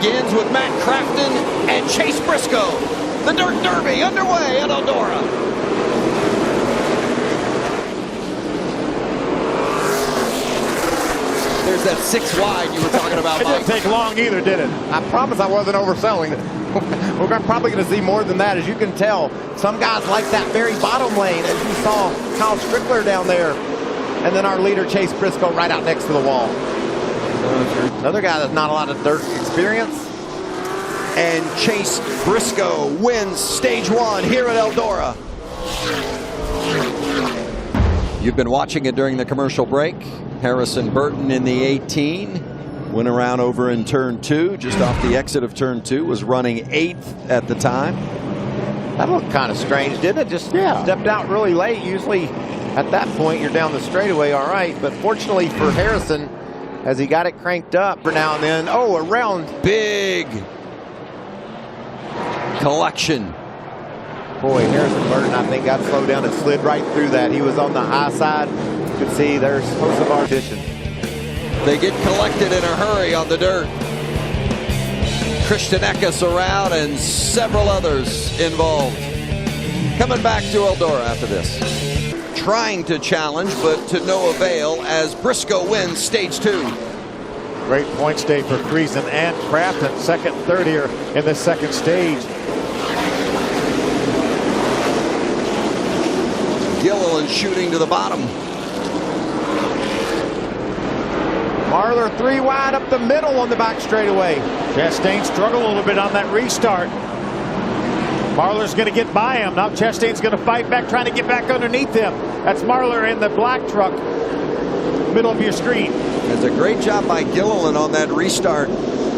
begins with Matt Crafton and Chase Briscoe. The Dirt Derby underway at Eldora. There's that 6 wide you were talking about, It Mike. didn't take long either, did it? I promise I wasn't overselling. We're probably going to see more than that. As you can tell, some guys like that very bottom lane, as you saw Kyle Strickler down there. And then our leader, Chase Briscoe, right out next to the wall. Another guy that's not a lot of dirt experience. And Chase Briscoe wins stage 1 here at Eldora. You've been watching it during the commercial break. Harrison Burton in the 18 went around over in turn 2, just off the exit of turn 2, was running 8th at the time. That looked kind of strange, didn't it? Just stepped out really late. Usually at that point you're down the straightaway all right, but fortunately for Harrison, as he got it cranked up for now and then, around. Big collection. Boy, Harrison Burton, I think, got slowed down and slid right through that. He was on the high side. You can see there's host of our vision. They get collected in a hurry on the dirt. Christian Eckes around and several others involved. Coming back to Eldora after this. Trying to challenge, but to no avail as Briscoe wins stage 2. Great points day for Friesen and Crafton, second, third here in the second stage. Gilliland shooting to the bottom. Marlar 3 wide up the middle on the back straightaway. Chastain struggled a little bit on that restart. Marlar's going to get by him. Now Chastain's going to fight back, trying to get back underneath him. That's Marlar in the black truck, middle of your screen. It's a great job by Gilliland on that restart.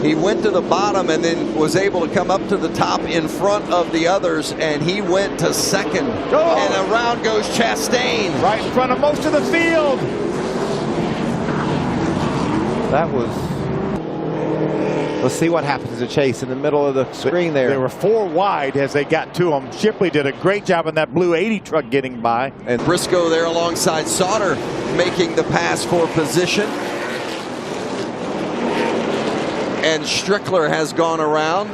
He went to the bottom and then was able to come up to the top in front of the others, and he went to second. And around goes Chastain. Right in front of most of the field. That was... Let's see what happens to Chase in the middle of the screen there. They were 4 wide as they got to him. Shipley did a great job in that blue 80 truck getting by. And Briscoe there alongside Sauter making the pass for position. And Strickler has gone around.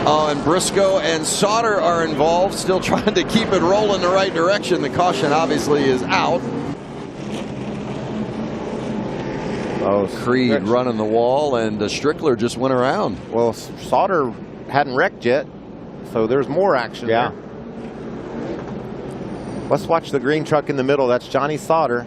And Briscoe and Sauter are involved, still trying to keep it rolling the right direction. The caution obviously is out. Creed running the wall, and Strickler just went around. Well, Sauter hadn't wrecked yet, so there's more action there. Let's watch the green truck in the middle. That's Johnny Sauter.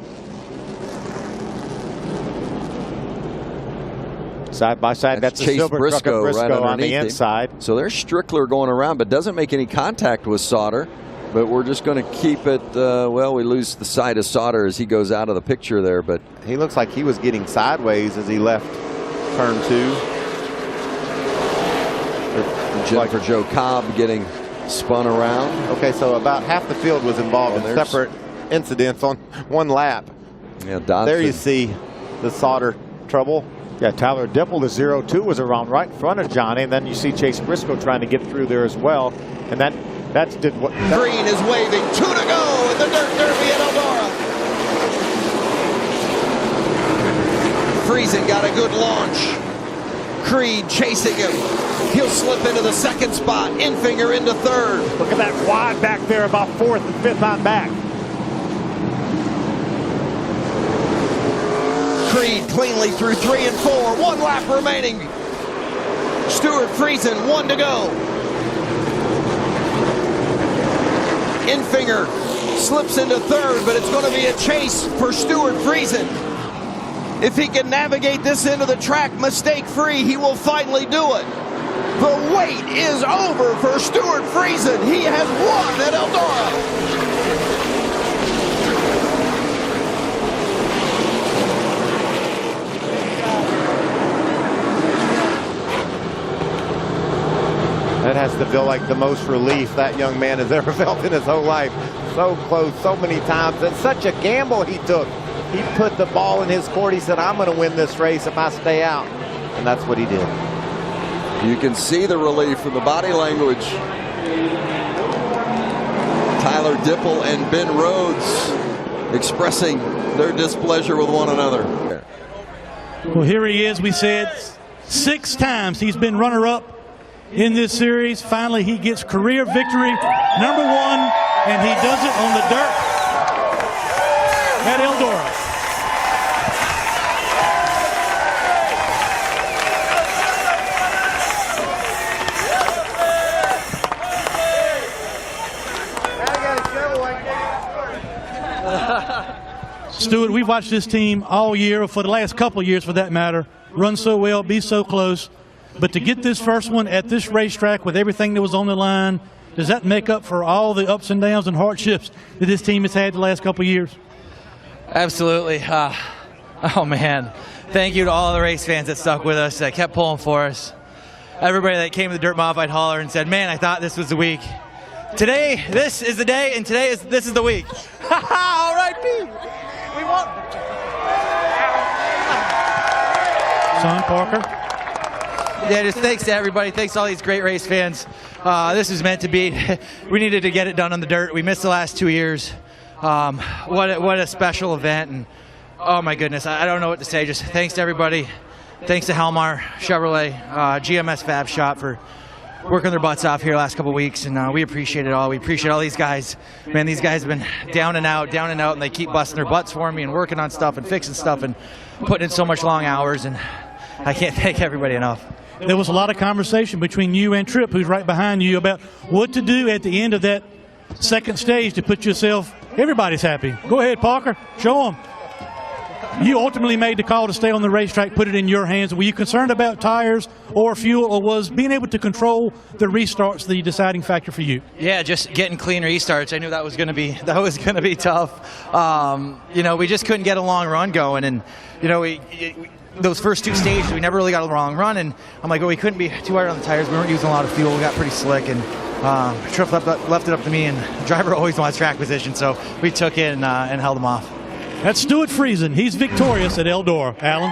Side by side, that's the silver truck of Briscoe on the inside. So there's Strickler going around, but doesn't make any contact with Sauter. But we're just going to keep it, well, we lose the sight of Sauter as he goes out of the picture there. But he looks like he was getting sideways as he left turn 2. Jennifer Joe Cobb getting spun around. Okay, so about half the field was involved in separate incidents on one lap. Yeah, Dodson. There you see the Sauter trouble. Yeah, Tyler Dipple, the 0-2, was around right in front of Johnny, and then you see Chase Briscoe trying to get through there as well. And that's did what. Green is waving, 2 to go in the Dirt Derby at Eldora. Friesen got a good launch. Creed chasing him. He'll slip into the second spot. Infinger into third. Look at that wide back there, about 4th and 5th on back. Creed cleanly through 3 and 4. 1 lap remaining. Stuart Friesen, 1 to go. Infinger slips into third, but it's going to be a chase for Stuart Friesen. If he can navigate this into the track mistake-free, he will finally do it. The wait is over for Stuart Friesen. He has won at Eldora. That has to feel like the most relief that young man has ever felt in his whole life. So close, so many times, and such a gamble he took. He put the ball in his court. He said, I'm going to win this race if I stay out. And that's what he did. You can see the relief in the body language. Tyler Dipple and Ben Rhodes expressing their displeasure with one another. Well, here he is. We said 6 times he's been runner-up in this series. Finally, he gets career victory #1, and he does it on the dirt at Eldora. Stewart, we've watched this team all year, or for the last couple of years for that matter, run so well, be so close. But to get this first one at this racetrack with everything that was on the line, does that make up for all the ups and downs and hardships that this team has had the last couple of years? Absolutely. Oh, man. Thank you to all the race fans that stuck with us, that kept pulling for us. Everybody that came to the Dirt Modified Hauler and said, man, I thought this was the week. Today, this is the day, and this is the week. All right, Pete. We won. Son Parker. Yeah, just thanks to everybody. Thanks to all these great race fans. This was meant to be. We needed to get it done on the dirt. We missed the last 2 years. What a special event. And oh, my goodness. I don't know what to say. Just thanks to everybody. Thanks to Halmar, Chevrolet, GMS Fab Shop for working their butts off here the last couple of weeks, and we appreciate it all. We appreciate all these guys. Man, these guys have been down and out, and they keep busting their butts for me and working on stuff and fixing stuff and putting in so much long hours, and I can't thank everybody enough. There was a lot of conversation between you and Tripp, who's right behind you, about what to do at the end of that second stage to put yourself, everybody's happy. Go ahead, Parker, show them. You ultimately made the call to stay on the racetrack, put it in your hands. Were you concerned about tires or fuel, or was being able to control the restarts the deciding factor for you? Yeah, just getting clean restarts. I knew that was going to be tough. We just couldn't get a long run going, and those first 2 stages we never really got a long run, and I'm like, we couldn't be too hard on the tires. We weren't using a lot of fuel. We got pretty slick, and Tripp left it up to me, and the driver always wants track position, so we took it and held him off. That's Stewart Friesen. He's victorious at Eldora. Alan?